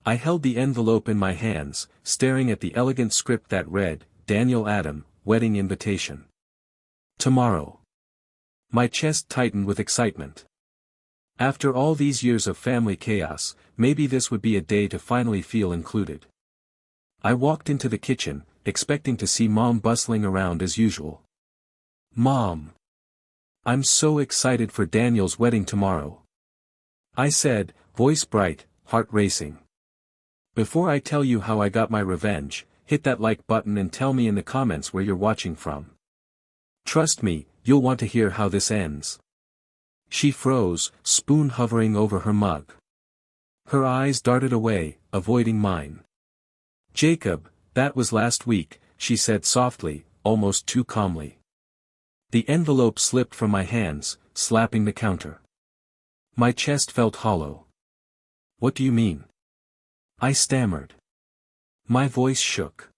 I held the envelope in my hands, staring at the elegant script that read, Daniel Adam, wedding invitation. Tomorrow. My chest tightened with excitement. After all these years of family chaos, maybe this would be a day to finally feel included. I walked into the kitchen, expecting to see Mom bustling around as usual. Mom! I'm so excited for Daniel's wedding tomorrow. I said, voice bright, heart racing. Before I tell you how I got my revenge, hit that like button and tell me in the comments where you're watching from. Trust me, you'll want to hear how this ends. She froze, spoon hovering over her mug. Her eyes darted away, avoiding mine. Jacob, that was last week, she said softly, almost too calmly. The envelope slipped from my hands, slapping the counter. My chest felt hollow. What do you mean? I stammered. My voice shook.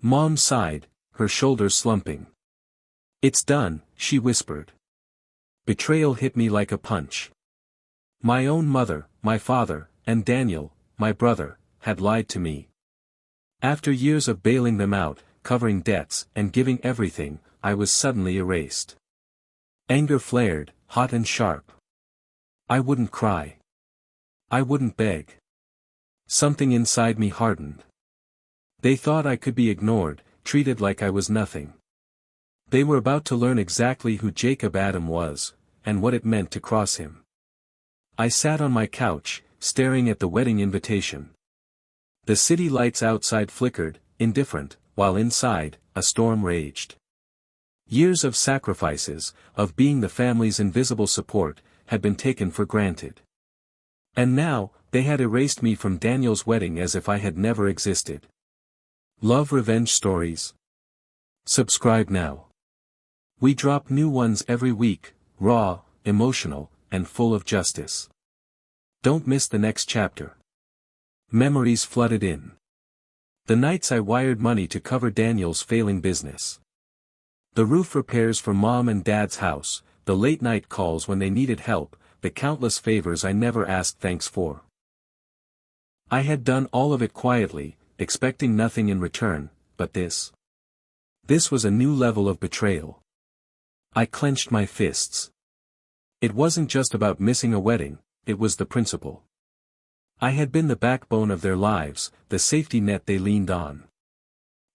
Mom sighed, her shoulders slumping. It's done, she whispered. Betrayal hit me like a punch. My own mother, my father, and Daniel, my brother, had lied to me. After years of bailing them out, covering debts, and giving everything, I was suddenly erased. Anger flared, hot and sharp. I wouldn't cry. I wouldn't beg. Something inside me hardened. They thought I could be ignored, treated like I was nothing. They were about to learn exactly who Jacob Adam was, and what it meant to cross him. I sat on my couch, staring at the wedding invitation. The city lights outside flickered, indifferent, while inside, a storm raged. Years of sacrifices, of being the family's invisible support, had been taken for granted. And now, they had erased me from Daniel's wedding as if I had never existed. Love revenge stories? Subscribe now. We drop new ones every week, raw, emotional, and full of justice. Don't miss the next chapter. Memories flooded in. The nights I wired money to cover Daniel's failing business. The roof repairs for Mom and Dad's house, the late-night calls when they needed help, the countless favors I never asked thanks for. I had done all of it quietly, expecting nothing in return, but this. This was a new level of betrayal. I clenched my fists. It wasn't just about missing a wedding, it was the principle. I had been the backbone of their lives, the safety net they leaned on.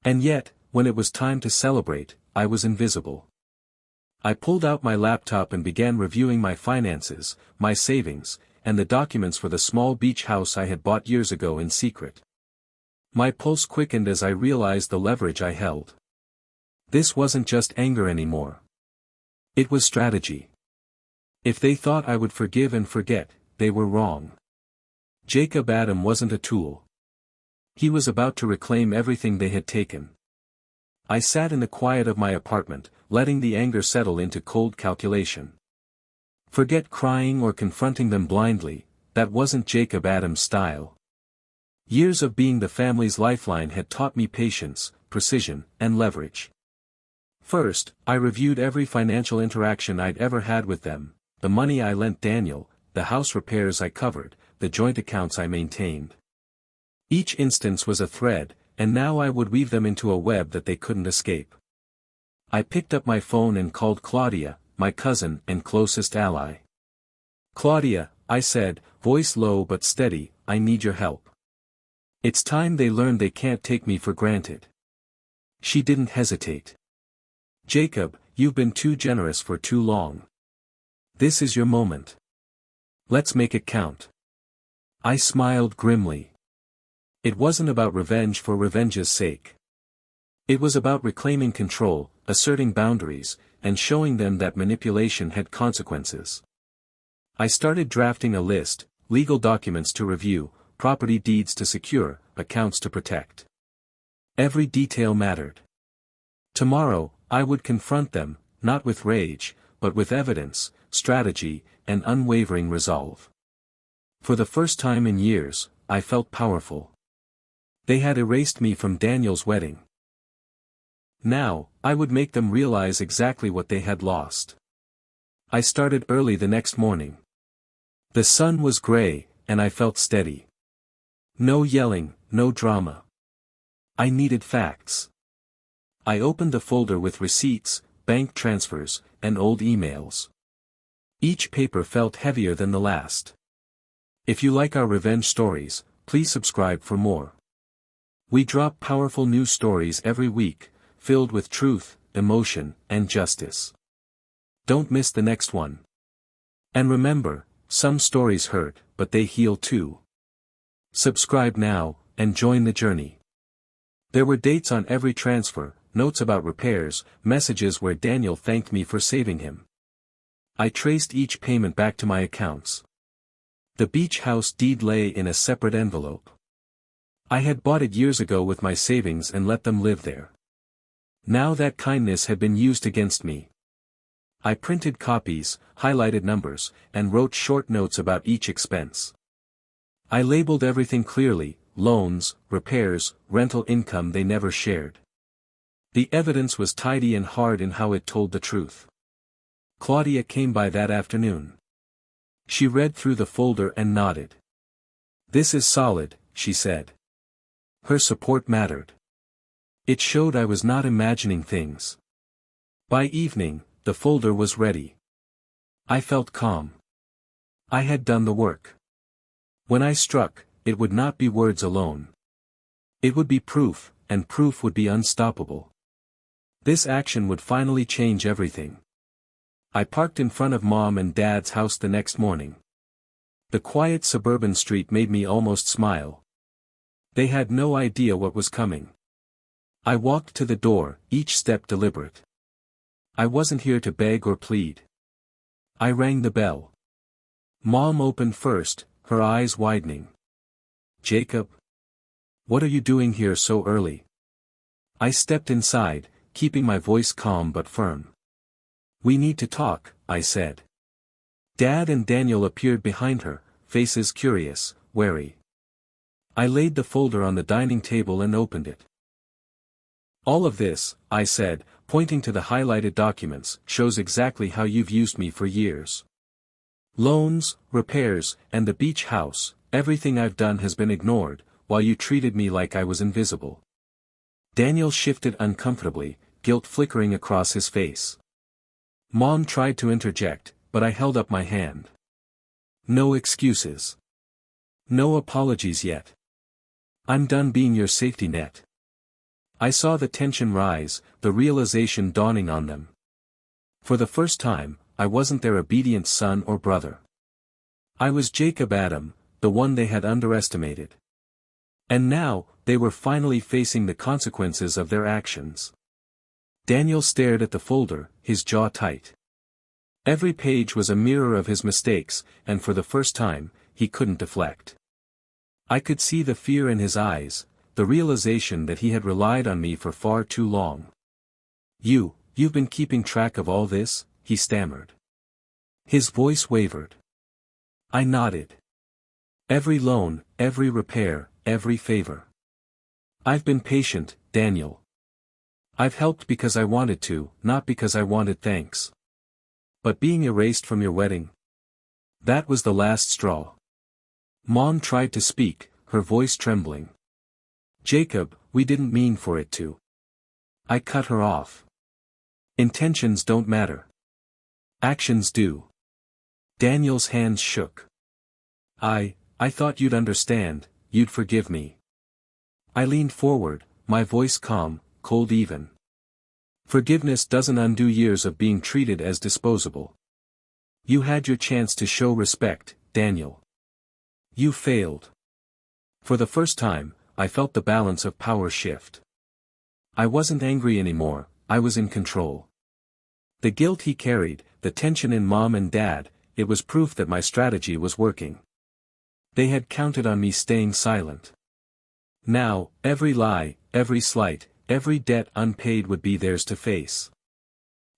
And yet, when it was time to celebrate, I was invisible. I pulled out my laptop and began reviewing my finances, my savings, and the documents for the small beach house I had bought years ago in secret. My pulse quickened as I realized the leverage I held. This wasn't just anger anymore. It was strategy. If they thought I would forgive and forget, they were wrong. Jacob Adam wasn't a tool. He was about to reclaim everything they had taken. I sat in the quiet of my apartment, letting the anger settle into cold calculation. Forget crying or confronting them blindly, that wasn't Jacob Adam's style. Years of being the family's lifeline had taught me patience, precision, and leverage. First, I reviewed every financial interaction I'd ever had with them, the money I lent Daniel, the house repairs I covered, the joint accounts I maintained. Each instance was a thread, and now I would weave them into a web that they couldn't escape. I picked up my phone and called Claudia, my cousin and closest ally. Claudia, I said, voice low but steady, I need your help. It's time they learned they can't take me for granted. She didn't hesitate. Jacob, you've been too generous for too long. This is your moment. Let's make it count. I smiled grimly. It wasn't about revenge for revenge's sake. It was about reclaiming control, asserting boundaries, and showing them that manipulation had consequences. I started drafting a list, legal documents to review, property deeds to secure, accounts to protect. Every detail mattered. Tomorrow, I would confront them, not with rage, but with evidence, strategy, and unwavering resolve. For the first time in years, I felt powerful. They had erased me from Daniel's wedding. Now, I would make them realize exactly what they had lost. I started early the next morning. The sun was gray, and I felt steady. No yelling, no drama. I needed facts. I opened the folder with receipts, bank transfers, and old emails. Each paper felt heavier than the last. If you like our revenge stories, please subscribe for more. We drop powerful news stories every week, filled with truth, emotion, and justice. Don't miss the next one. And remember, some stories hurt, but they heal too. Subscribe now, and join the journey. There were dates on every transfer, notes about repairs, messages where Daniel thanked me for saving him. I traced each payment back to my accounts. The beach house deed lay in a separate envelope. I had bought it years ago with my savings and let them live there. Now that kindness had been used against me. I printed copies, highlighted numbers, and wrote short notes about each expense. I labeled everything clearly: loans, repairs, rental income they never shared. The evidence was tidy and hard in how it told the truth. Claudia came by that afternoon. She read through the folder and nodded. "This is solid," she said. Her support mattered. It showed I was not imagining things. By evening, the folder was ready. I felt calm. I had done the work. When I struck, it would not be words alone. It would be proof, and proof would be unstoppable. This action would finally change everything. I parked in front of Mom and Dad's house the next morning. The quiet suburban street made me almost smile. They had no idea what was coming. I walked to the door, each step deliberate. I wasn't here to beg or plead. I rang the bell. Mom opened first, her eyes widening. "Jacob? What are you doing here so early?" I stepped inside, keeping my voice calm but firm. "We need to talk," I said. Dad and Daniel appeared behind her, faces curious, wary. I laid the folder on the dining table and opened it. "All of this," I said, pointing to the highlighted documents, "shows exactly how you've used me for years. Loans, repairs, and the beach house, everything I've done has been ignored, while you treated me like I was invisible." Daniel shifted uncomfortably, guilt flickering across his face. Mom tried to interject, but I held up my hand. "No excuses. No apologies yet. I'm done being your safety net." I saw the tension rise, the realization dawning on them. For the first time, I wasn't their obedient son or brother. I was Jacob Adam, the one they had underestimated. And now, they were finally facing the consequences of their actions. Daniel stared at the folder, his jaw tight. Every page was a mirror of his mistakes, and for the first time, he couldn't deflect. I could see the fear in his eyes, the realization that he had relied on me for far too long. You've been keeping track of all this?" he stammered. His voice wavered. I nodded. "Every loan, every repair, every favor. I've been patient, Daniel. I've helped because I wanted to, not because I wanted thanks. But being erased from your wedding? That was the last straw." Mom tried to speak, her voice trembling. "Jacob, we didn't mean for it to." I cut her off. "Intentions don't matter. Actions do." Daniel's hands shook. I thought you'd understand, you'd forgive me." I leaned forward, my voice calm, cold even. "Forgiveness doesn't undo years of being treated as disposable. You had your chance to show respect, Daniel. You failed." For the first time, I felt the balance of power shift. I wasn't angry anymore, I was in control. The guilt he carried, the tension in Mom and Dad, it was proof that my strategy was working. They had counted on me staying silent. Now, every lie, every slight, every debt unpaid would be theirs to face.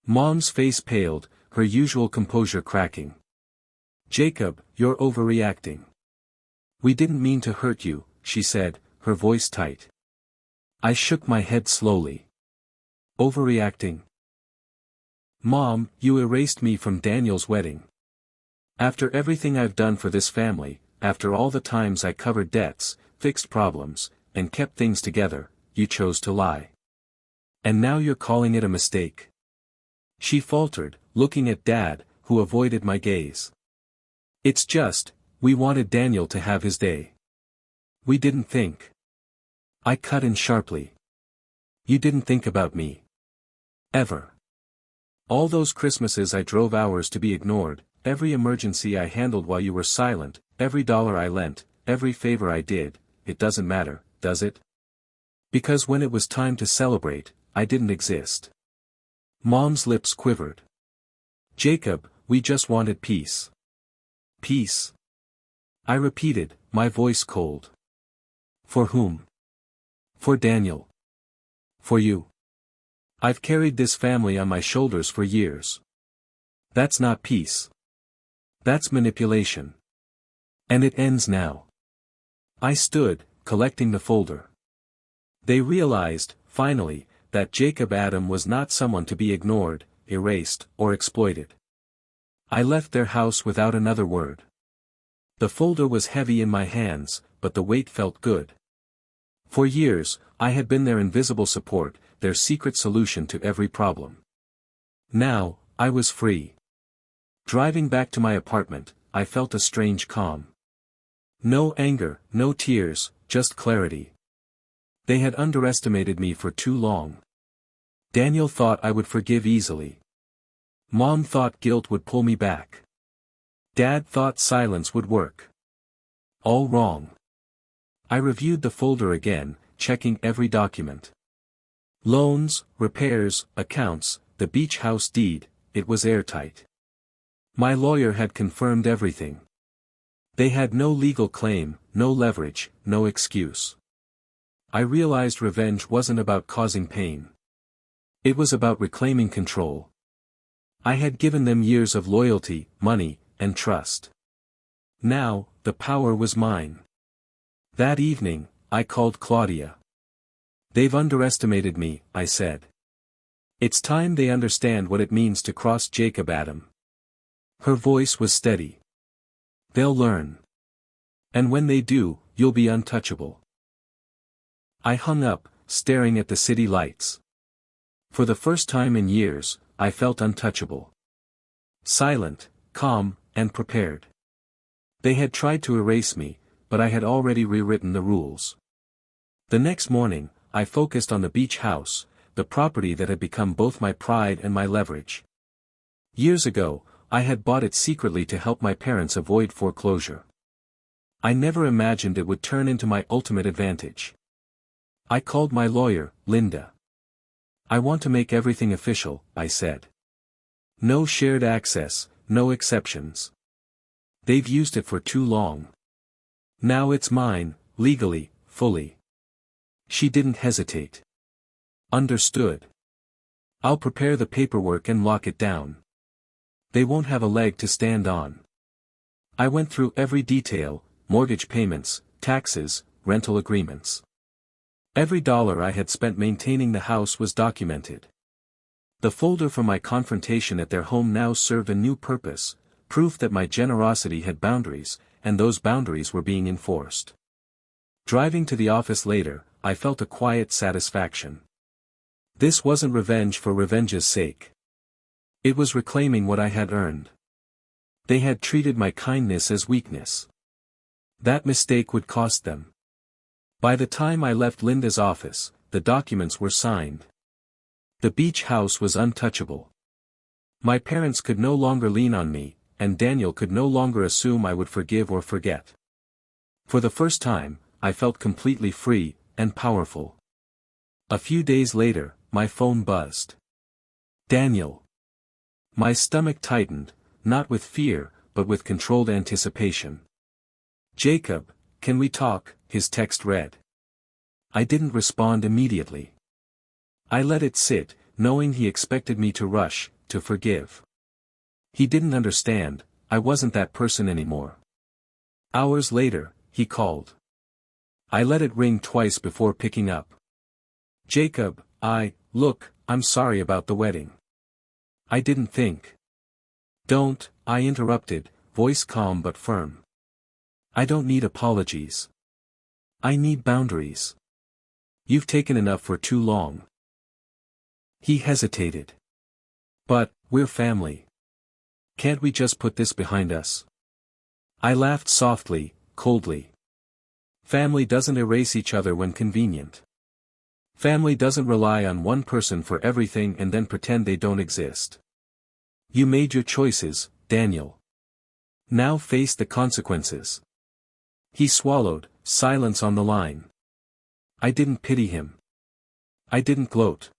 Mom's face paled, her usual composure cracking. "Jacob, you're overreacting. We didn't mean to hurt you," she said, her voice tight. I shook my head slowly. "Overreacting? Mom, you erased me from Daniel's wedding. After everything I've done for this family, after all the times I covered debts, fixed problems, and kept things together, you chose to lie. And now you're calling it a mistake. She faltered, looking at Dad, who avoided my gaze. It's just, we wanted Daniel to have his day. We didn't think. I cut in sharply. You didn't think about me. Ever. All those Christmases I drove hours to be ignored, every emergency I handled while you were silent, every dollar I lent, every favor I did, it doesn't matter, does it? Because when it was time to celebrate, I didn't exist. Mom's lips quivered. Jacob, we just wanted peace. Peace. I repeated, my voice cold. For whom? For Daniel. For you. I've carried this family on my shoulders for years. That's not peace. That's manipulation. And it ends now. I stood, collecting the folder. They realized, finally, that Jacob Adam was not someone to be ignored, erased, or exploited. I left their house without another word. The folder was heavy in my hands, but the weight felt good. For years, I had been their invisible support, their secret solution to every problem. Now, I was free. Driving back to my apartment, I felt a strange calm. No anger, no tears, just clarity. They had underestimated me for too long. Daniel thought I would forgive easily. Mom thought guilt would pull me back. Dad thought silence would work. All wrong. I reviewed the folder again, checking every document. Loans, repairs, accounts, the beach house deed, it was airtight. My lawyer had confirmed everything. They had no legal claim, no leverage, no excuse. I realized revenge wasn't about causing pain. It was about reclaiming control. I had given them years of loyalty, money, and trust. Now, the power was mine. That evening, I called Claudia. They've underestimated me, I said. It's time they understand what it means to cross Jacob Adam. Her voice was steady. They'll learn. And when they do, you'll be untouchable. I hung up, staring at the city lights. For the first time in years, I felt untouchable. Silent, calm, and prepared. They had tried to erase me, but I had already rewritten the rules. The next morning, I focused on the beach house, the property that had become both my pride and my leverage. Years ago, I had bought it secretly to help my parents avoid foreclosure. I never imagined it would turn into my ultimate advantage. I called my lawyer, Linda. I want to make everything official, I said. No shared access, no exceptions. They've used it for too long. Now it's mine, legally, fully. She didn't hesitate. Understood. I'll prepare the paperwork and lock it down. They won't have a leg to stand on. I went through every detail, mortgage payments, taxes, rental agreements. Every dollar I had spent maintaining the house was documented. The folder from my confrontation at their home now served a new purpose, proof that my generosity had boundaries, and those boundaries were being enforced. Driving to the office later, I felt a quiet satisfaction. This wasn't revenge for revenge's sake. It was reclaiming what I had earned. They had treated my kindness as weakness. That mistake would cost them. By the time I left Linda's office, the documents were signed. The beach house was untouchable. My parents could no longer lean on me, and Daniel could no longer assume I would forgive or forget. For the first time, I felt completely free, and powerful. A few days later, my phone buzzed. Daniel. My stomach tightened, not with fear, but with controlled anticipation. Jacob, can we talk? His text read. I didn't respond immediately. I let it sit, knowing he expected me to rush, to forgive. He didn't understand, I wasn't that person anymore. Hours later, he called. I let it ring twice before picking up. Jacob, look, I'm sorry about the wedding. I didn't think. Don't, I interrupted, voice calm but firm. I don't need apologies. I need boundaries. You've taken enough for too long. He hesitated. But, we're family. Can't we just put this behind us? I laughed softly, coldly. Family doesn't erase each other when convenient. Family doesn't rely on one person for everything and then pretend they don't exist. You made your choices, Daniel. Now face the consequences. He swallowed, silence on the line. I didn't pity him. I didn't gloat.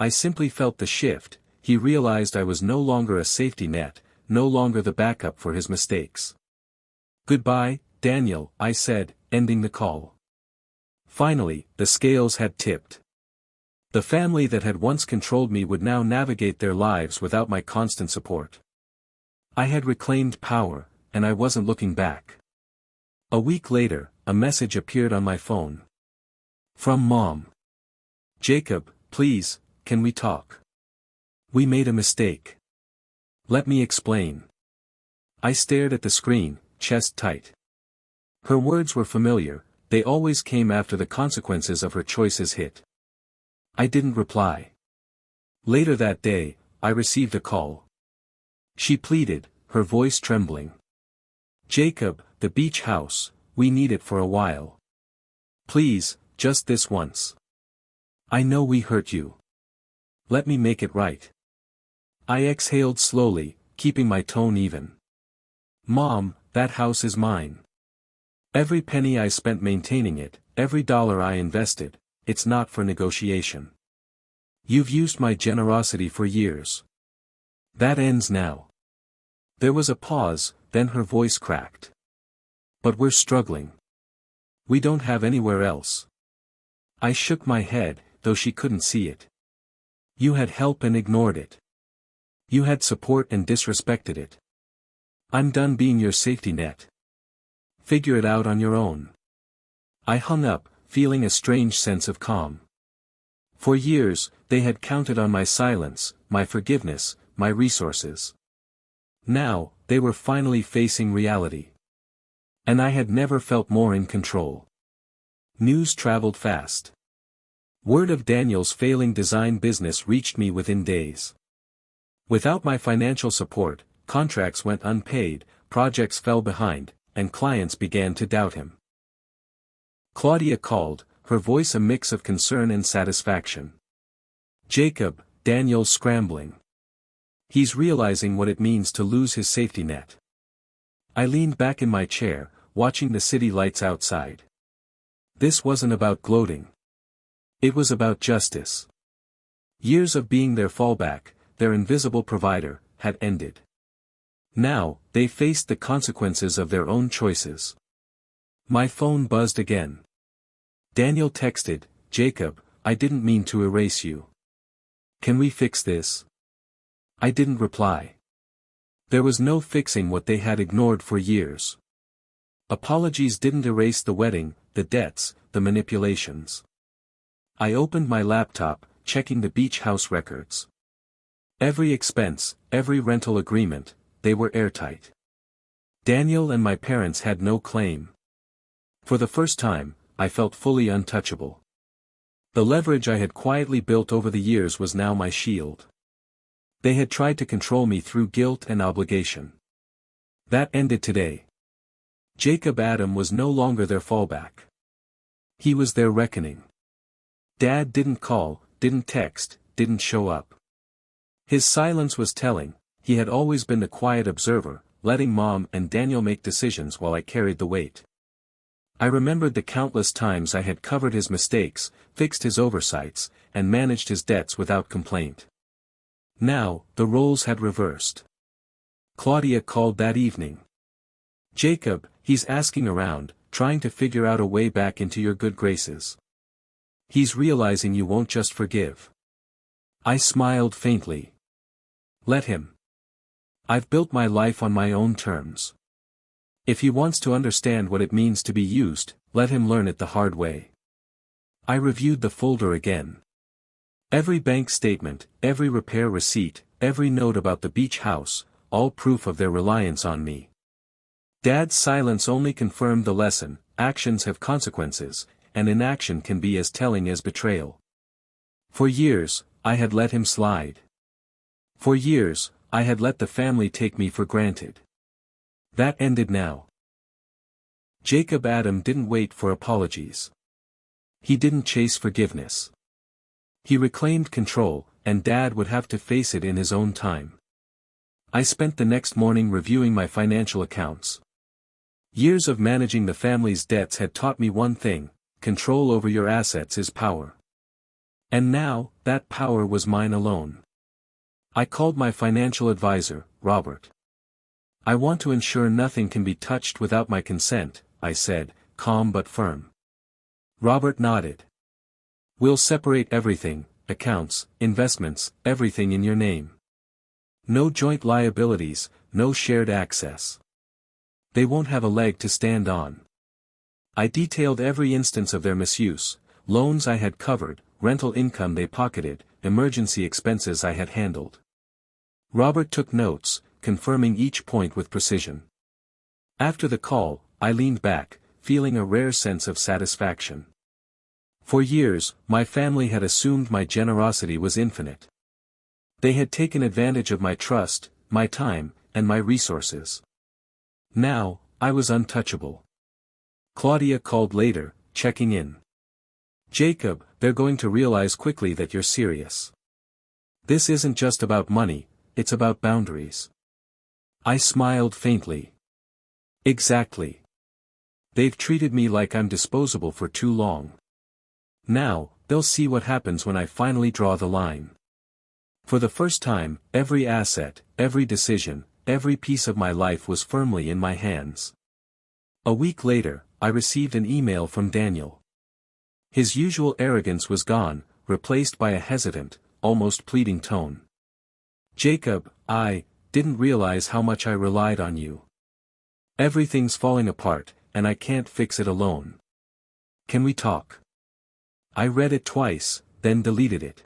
I simply felt the shift. He realized I was no longer a safety net, no longer the backup for his mistakes. Goodbye, Daniel, I said, ending the call. Finally, the scales had tipped. The family that had once controlled me would now navigate their lives without my constant support. I had reclaimed power, and I wasn't looking back. A week later, a message appeared on my phone. From Mom. Jacob, please, can we talk? We made a mistake. Let me explain. I stared at the screen, chest tight. Her words were familiar, they always came after the consequences of her choices hit. I didn't reply. Later that day, I received a call. She pleaded, her voice trembling. Jacob, the beach house, we need it for a while. Please, just this once. I know we hurt you. Let me make it right. I exhaled slowly, keeping my tone even. Mom, that house is mine. Every penny I spent maintaining it, every dollar I invested, it's not for negotiation. You've used my generosity for years. That ends now. There was a pause, then her voice cracked. But we're struggling. We don't have anywhere else. I shook my head, though she couldn't see it. You had help and ignored it. You had support and disrespected it. I'm done being your safety net. Figure it out on your own. I hung up, feeling a strange sense of calm. For years, they had counted on my silence, my forgiveness, my resources. Now, they were finally facing reality. And I had never felt more in control. News traveled fast. Word of Daniel's failing design business reached me within days. Without my financial support, contracts went unpaid, projects fell behind, and clients began to doubt him. Claudia called, her voice a mix of concern and satisfaction. Jacob, Daniel's scrambling. He's realizing what it means to lose his safety net. I leaned back in my chair, watching the city lights outside. This wasn't about gloating. It was about justice. Years of being their fallback, their invisible provider, had ended. Now, they faced the consequences of their own choices. My phone buzzed again. Daniel texted, Jacob, I didn't mean to erase you. Can we fix this? I didn't reply. There was no fixing what they had ignored for years. Apologies didn't erase the wedding, the debts, the manipulations. I opened my laptop, checking the beach house records. Every expense, every rental agreement, they were airtight. Daniel and my parents had no claim. For the first time, I felt fully untouchable. The leverage I had quietly built over the years was now my shield. They had tried to control me through guilt and obligation. That ended today. Jacob Adam was no longer their fallback. He was their reckoning. Dad didn't call, didn't text, didn't show up. His silence was telling. He had always been the quiet observer, letting Mom and Daniel make decisions while I carried the weight. I remembered the countless times I had covered his mistakes, fixed his oversights, and managed his debts without complaint. Now, the roles had reversed. Claudia called that evening. Jacob, he's asking around, trying to figure out a way back into your good graces. He's realizing you won't just forgive. I smiled faintly. Let him. I've built my life on my own terms. If he wants to understand what it means to be used, let him learn it the hard way. I reviewed the folder again. Every bank statement, every repair receipt, every note about the beach house, all proof of their reliance on me. Dad's silence only confirmed the lesson: actions have consequences, and inaction can be as telling as betrayal. For years, I had let him slide. For years, I had let the family take me for granted. That ended now. Jacob Adam didn't wait for apologies. He didn't chase forgiveness. He reclaimed control, and Dad would have to face it in his own time. I spent the next morning reviewing my financial accounts. Years of managing the family's debts had taught me one thing: control over your assets is power. And now, that power was mine alone. I called my financial advisor, Robert. I want to ensure nothing can be touched without my consent, I said, calm but firm. Robert nodded. We'll separate everything: accounts, investments, everything in your name. No joint liabilities, no shared access. They won't have a leg to stand on. I detailed every instance of their misuse: loans I had covered, rental income they pocketed, emergency expenses I had handled. Robert took notes, confirming each point with precision. After the call, I leaned back, feeling a rare sense of satisfaction. For years, my family had assumed my generosity was infinite. They had taken advantage of my trust, my time, and my resources. Now, I was untouchable. Claudia called later, checking in. Jacob, they're going to realize quickly that you're serious. This isn't just about money, it's about boundaries. I smiled faintly. Exactly. They've treated me like I'm disposable for too long. Now, they'll see what happens when I finally draw the line. For the first time, every asset, every decision, every piece of my life was firmly in my hands. A week later, I received an email from Daniel. His usual arrogance was gone, replaced by a hesitant, almost pleading tone. Jacob, I didn't realize how much I relied on you. Everything's falling apart, and I can't fix it alone. Can we talk? I read it twice, then deleted it.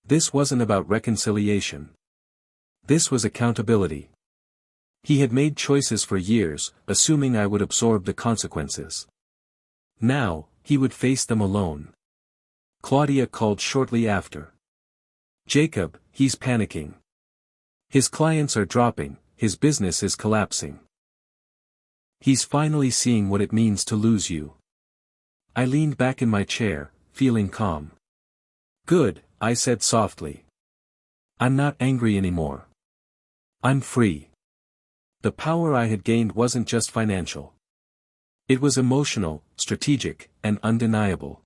This wasn't about reconciliation. This was accountability. He had made choices for years, assuming I would absorb the consequences. Now, he would face them alone. Claudia called shortly after. Jacob, he's panicking. His clients are dropping, his business is collapsing. He's finally seeing what it means to lose you. I leaned back in my chair, feeling calm. Good, I said softly. I'm not angry anymore. I'm free. The power I had gained wasn't just financial. It was emotional, strategic, and undeniable.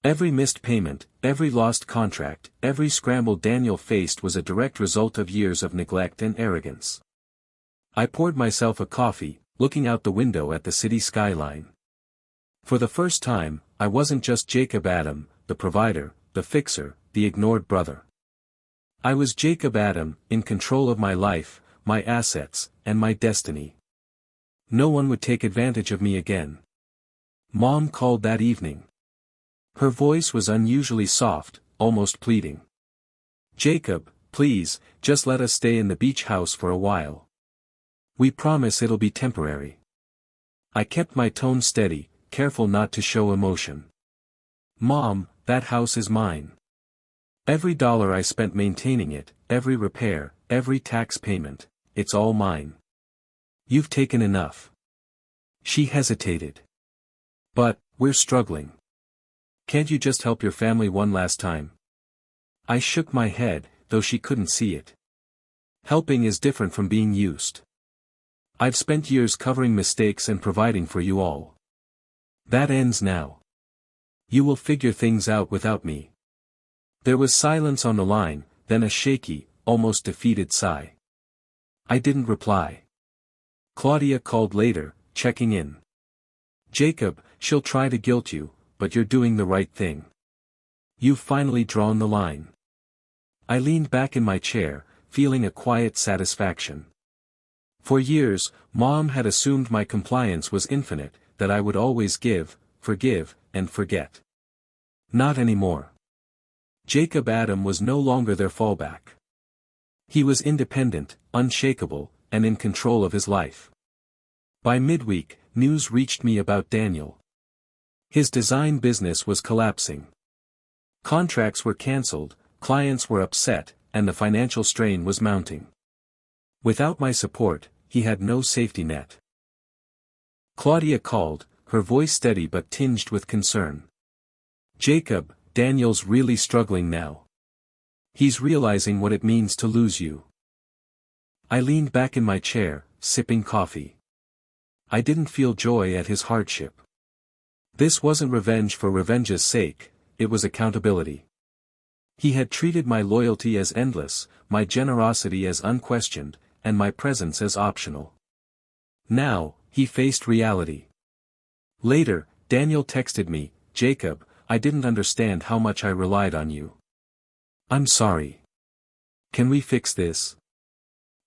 Every missed payment, every lost contract, every scramble Daniel faced was a direct result of years of neglect and arrogance. I poured myself a coffee, looking out the window at the city skyline. For the first time, I wasn't just Jacob Adam, the provider, the fixer, the ignored brother. I was Jacob Adam, in control of my life, my assets, and my destiny. No one would take advantage of me again. Mom called that evening. Her voice was unusually soft, almost pleading. Jacob, please, just let us stay in the beach house for a while. We promise it'll be temporary. I kept my tone steady, careful not to show emotion. Mom, that house is mine. Every dollar I spent maintaining it, every repair, every tax payment, it's all mine. You've taken enough. She hesitated. But, we're struggling. Can't you just help your family one last time? I shook my head, though she couldn't see it. Helping is different from being used. I've spent years covering mistakes and providing for you all. That ends now. You will figure things out without me. There was silence on the line, then a shaky, almost defeated sigh. I didn't reply. Claudia called later, checking in. Jacob, she'll try to guilt you, but you're doing the right thing. You've finally drawn the line. I leaned back in my chair, feeling a quiet satisfaction. For years, Mom had assumed my compliance was infinite, that I would always give, forgive, and forget. Not anymore. Jacob Adam was no longer their fallback. He was independent, unshakable, and in control of his life. By midweek, news reached me about Daniel. His design business was collapsing. Contracts were cancelled, clients were upset, and the financial strain was mounting. Without my support, he had no safety net. Claudia called, her voice steady but tinged with concern. "Jacob, Daniel's really struggling now. He's realizing what it means to lose you." I leaned back in my chair, sipping coffee. I didn't feel joy at his hardship. This wasn't revenge for revenge's sake, it was accountability. He had treated my loyalty as endless, my generosity as unquestioned, and my presence as optional. Now, he faced reality. Later, Daniel texted me, "Jacob, I didn't understand how much I relied on you. I'm sorry. Can we fix this?"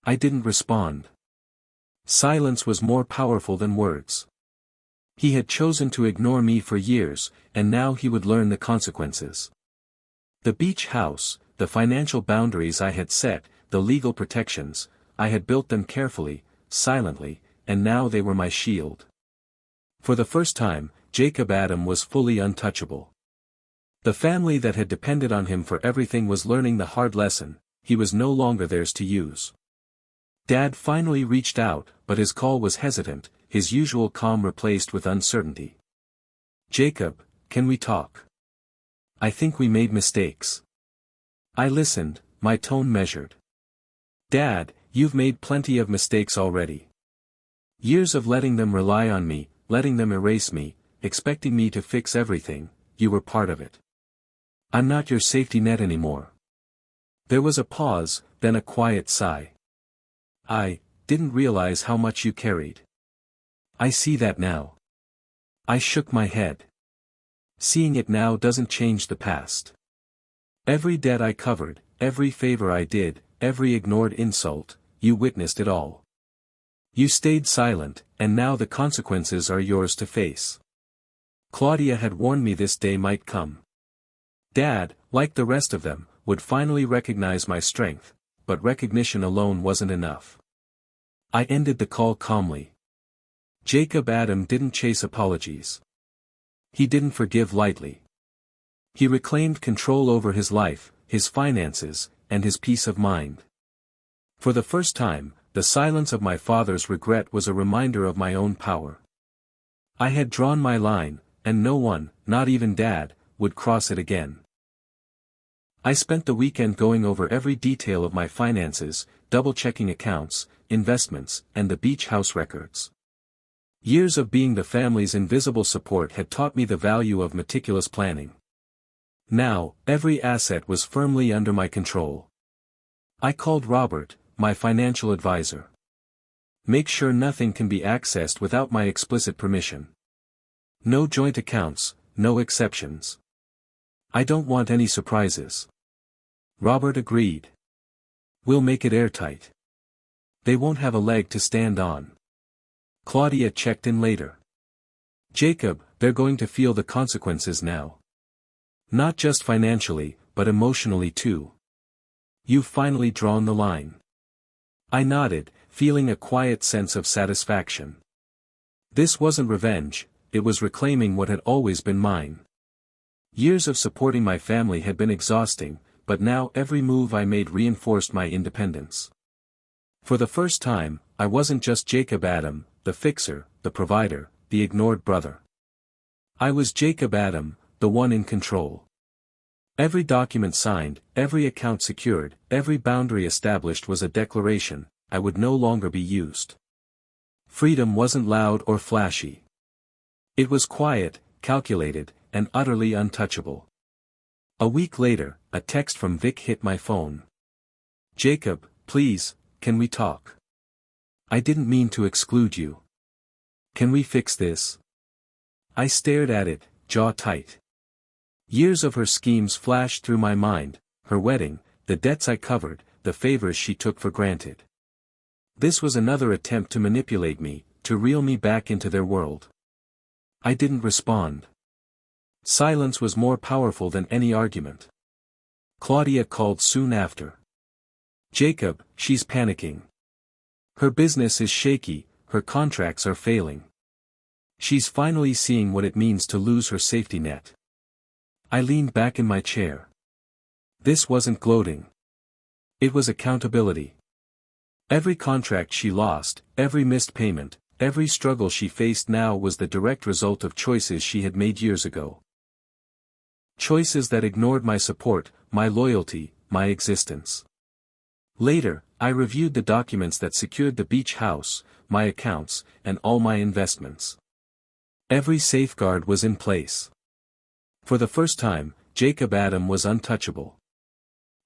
I didn't respond. Silence was more powerful than words. He had chosen to ignore me for years, and now he would learn the consequences. The beach house, the financial boundaries I had set, the legal protections, I had built them carefully, silently, and now they were my shield. For the first time, Jacob Adam was fully untouchable. The family that had depended on him for everything was learning the hard lesson: he was no longer theirs to use. Dad finally reached out, but his call was hesitant, his usual calm replaced with uncertainty. "Jacob, can we talk? I think we made mistakes." I listened, my tone measured. "Dad, you've made plenty of mistakes already. Years of letting them rely on me, letting them erase me, expecting me to fix everything, you were part of it. I'm not your safety net anymore." There was a pause, then a quiet sigh. "I didn't realize how much you carried. I see that now." I shook my head. "Seeing it now doesn't change the past. Every debt I covered, every favor I did, every ignored insult, you witnessed it all. You stayed silent, and now the consequences are yours to face." Claudia had warned me this day might come. Dad, like the rest of them, would finally recognize my strength, but recognition alone wasn't enough. I ended the call calmly. Jacob Adam didn't chase apologies. He didn't forgive lightly. He reclaimed control over his life, his finances, and his peace of mind. For the first time, the silence of my father's regret was a reminder of my own power. I had drawn my line, and no one, not even Dad, would cross it again. I spent the weekend going over every detail of my finances, double-checking accounts, investments, and the beach house records. Years of being the family's invisible support had taught me the value of meticulous planning. Now, every asset was firmly under my control. I called Robert, my financial advisor. "Make sure nothing can be accessed without my explicit permission. No joint accounts, no exceptions. I don't want any surprises." Robert agreed. "We'll make it airtight. They won't have a leg to stand on." Claudia checked in later. "Jacob, they're going to feel the consequences now. Not just financially, but emotionally too. You've finally drawn the line." I nodded, feeling a quiet sense of satisfaction. This wasn't revenge, it was reclaiming what had always been mine. Years of supporting my family had been exhausting, but now every move I made reinforced my independence. For the first time, I wasn't just Jacob Adam, the fixer, the provider, the ignored brother. I was Jacob Adam, the one in control. Every document signed, every account secured, every boundary established was a declaration: I would no longer be used. Freedom wasn't loud or flashy. It was quiet, calculated, and utterly untouchable. A week later, a text from Vic hit my phone. "Jacob, please, can we talk? I didn't mean to exclude you. Can we fix this?" I stared at it, jaw tight. Years of her schemes flashed through my mind: her wedding, the debts I covered, the favors she took for granted. This was another attempt to manipulate me, to reel me back into their world. I didn't respond. Silence was more powerful than any argument. Claudia called soon after. "Jacob, she's panicking. Her business is shaky, her contracts are failing. She's finally seeing what it means to lose her safety net. I leaned back in my chair. This wasn't gloating. It was accountability. Every contract she lost, every missed payment, every struggle she faced now was the direct result of choices she had made years ago. Choices that ignored my support, my loyalty, my existence. Later, I reviewed the documents that secured the beach house, my accounts, and all my investments. Every safeguard was in place. For the first time, Jacob Adam was untouchable.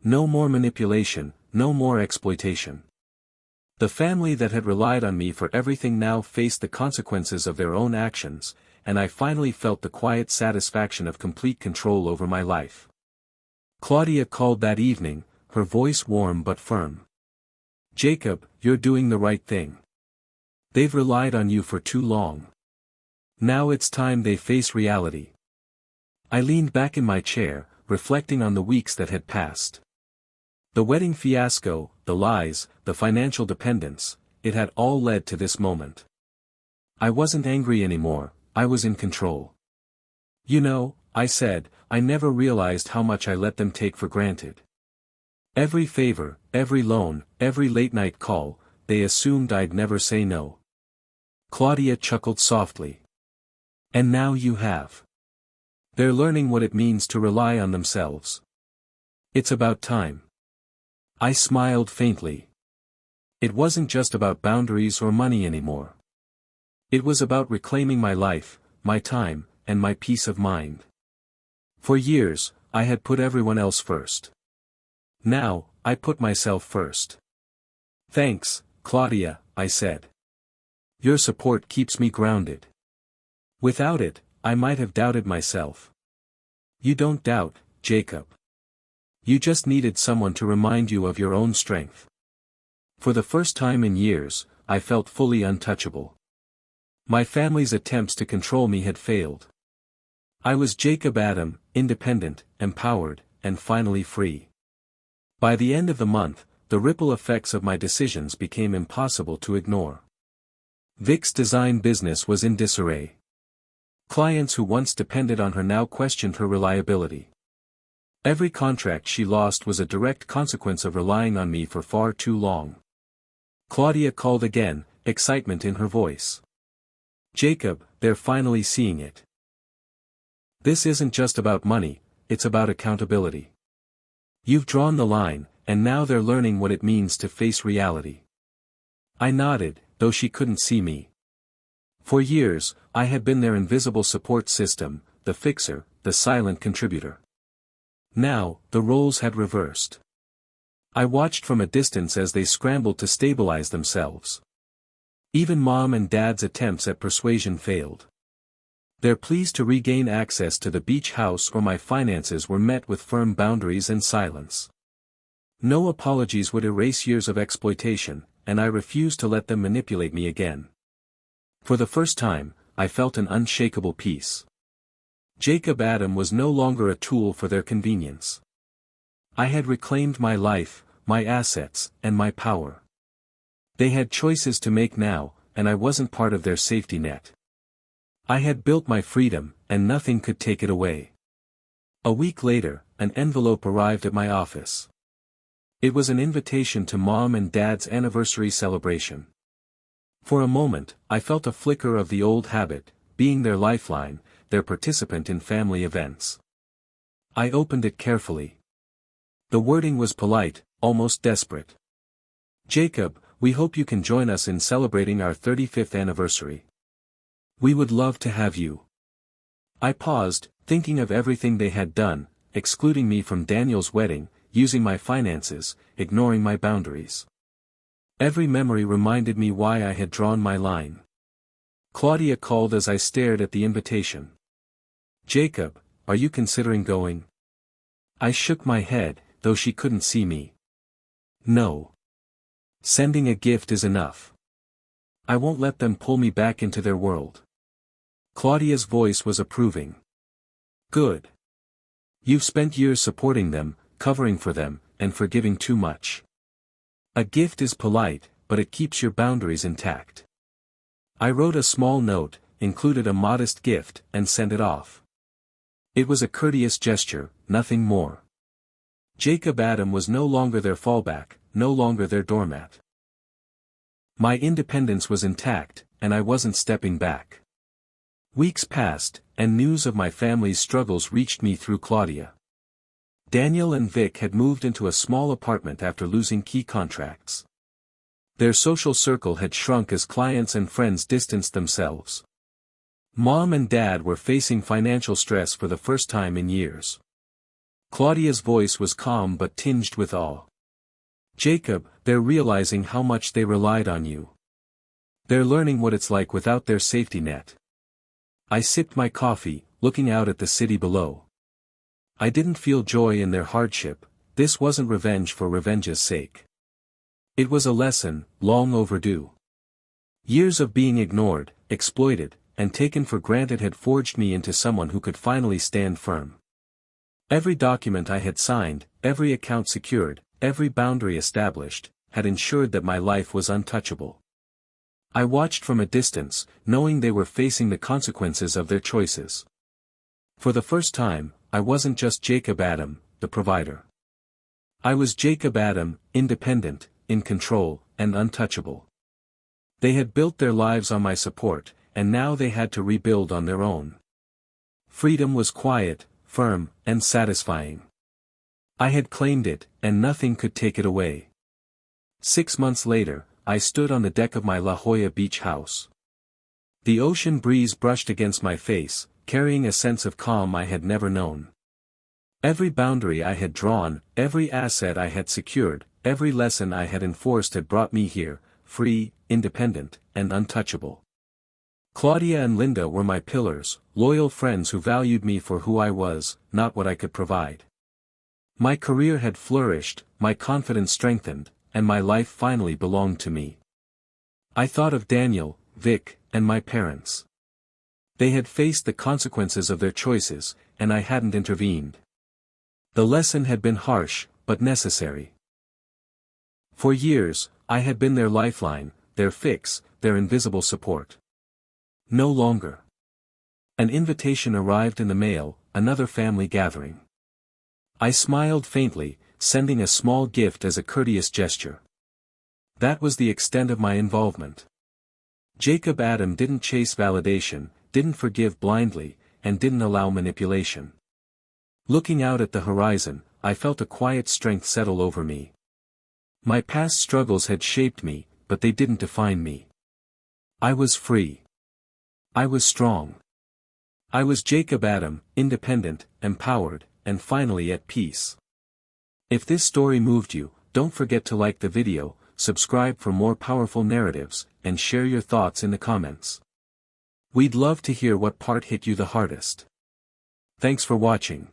No more manipulation, no more exploitation. The family that had relied on me for everything now faced the consequences of their own actions, and I finally felt the quiet satisfaction of complete control over my life. Claudia called that evening, her voice warm but firm. "Jacob, you're doing the right thing. They've relied on you for too long. Now it's time they face reality." I leaned back in my chair, reflecting on the weeks that had passed. The wedding fiasco, the lies, the financial dependence, it had all led to this moment. I wasn't angry anymore, I was in control. "You know," I said, "I never realized how much I let them take for granted. Every favor, every loan, every late-night call, they assumed I'd never say no." Claudia chuckled softly. "And now you have. They're learning what it means to rely on themselves. It's about time." I smiled faintly. It wasn't just about boundaries or money anymore. It was about reclaiming my life, my time, and my peace of mind. For years, I had put everyone else first. Now, I put myself first. "Thanks, Claudia," I said. "Your support keeps me grounded. Without it, I might have doubted myself." "You don't doubt, Jacob. You just needed someone to remind you of your own strength." For the first time in years, I felt fully untouchable. My family's attempts to control me had failed. I was Jacob Adam, independent, empowered, and finally free. By the end of the month, the ripple effects of my decisions became impossible to ignore. Vic's design business was in disarray. Clients who once depended on her now questioned her reliability. Every contract she lost was a direct consequence of relying on me for far too long. Claudia called again, excitement in her voice. "Jacob, they're finally seeing it. This isn't just about money, it's about accountability. You've drawn the line, and now they're learning what it means to face reality." I nodded, though she couldn't see me. For years, I had been their invisible support system, the fixer, the silent contributor. Now, the roles had reversed. I watched from a distance as they scrambled to stabilize themselves. Even Mom and Dad's attempts at persuasion failed. They're pleased to regain access to the beach house, or my finances were met with firm boundaries and silence. No apologies would erase years of exploitation, and I refused to let them manipulate me again. For the first time, I felt an unshakable peace. Jacob Adam was no longer a tool for their convenience. I had reclaimed my life, my assets, and my power. They had choices to make now, and I wasn't part of their safety net. I had built my freedom, and nothing could take it away. A week later, an envelope arrived at my office. It was an invitation to Mom and Dad's anniversary celebration. For a moment, I felt a flicker of the old habit, being their lifeline, their participant in family events. I opened it carefully. The wording was polite, almost desperate. "Jacob, we hope you can join us in celebrating our 35th anniversary. We would love to have you." I paused, thinking of everything they had done, excluding me from Daniel's wedding, using my finances, ignoring my boundaries. Every memory reminded me why I had drawn my line. Claudia called as I stared at the invitation. "Jacob, are you considering going?" I shook my head, though she couldn't see me. "No. Sending a gift is enough. I won't let them pull me back into their world." Claudia's voice was approving. "Good. You've spent years supporting them, covering for them, and forgiving too much. A gift is polite, but it keeps your boundaries intact. I wrote a small note, included a modest gift, and sent it off. It was a courteous gesture, nothing more. Jacob Adam was no longer their fallback, no longer their doormat. My independence was intact, and I wasn't stepping back. Weeks passed, and news of my family's struggles reached me through Claudia. Daniel and Vic had moved into a small apartment after losing key contracts. Their social circle had shrunk as clients and friends distanced themselves. Mom and Dad were facing financial stress for the first time in years. Claudia's voice was calm but tinged with awe. "Jacob, they're realizing how much they relied on you. They're learning what it's like without their safety net." I sipped my coffee, looking out at the city below. I didn't feel joy in their hardship. This wasn't revenge for revenge's sake. It was a lesson, long overdue. Years of being ignored, exploited, and taken for granted had forged me into someone who could finally stand firm. Every document I had signed, every account secured, every boundary established, had ensured that my life was untouchable. I watched from a distance, knowing they were facing the consequences of their choices. For the first time, I wasn't just Jacob Adam, the provider. I was Jacob Adam, independent, in control, and untouchable. They had built their lives on my support, and now they had to rebuild on their own. Freedom was quiet, firm, and satisfying. I had claimed it, and nothing could take it away. 6 months later, I stood on the deck of my La Jolla Beach house. The ocean breeze brushed against my face, carrying a sense of calm I had never known. Every boundary I had drawn, every asset I had secured, every lesson I had enforced had brought me here, free, independent, and untouchable. Claudia and Linda were my pillars, loyal friends who valued me for who I was, not what I could provide. My career had flourished, my confidence strengthened, and my life finally belonged to me. I thought of Daniel, Vic, and my parents. They had faced the consequences of their choices, and I hadn't intervened. The lesson had been harsh, but necessary. For years, I had been their lifeline, their fix, their invisible support. No longer. An invitation arrived in the mail, another family gathering. I smiled faintly, sending a small gift as a courteous gesture. That was the extent of my involvement. Jacob Adam didn't chase validation, didn't forgive blindly, and didn't allow manipulation. Looking out at the horizon, I felt a quiet strength settle over me. My past struggles had shaped me, but they didn't define me. I was free. I was strong. I was Jacob Adam, independent, empowered, and finally at peace. If this story moved you, don't forget to like the video, subscribe for more powerful narratives, and share your thoughts in the comments. We'd love to hear what part hit you the hardest. Thanks for watching.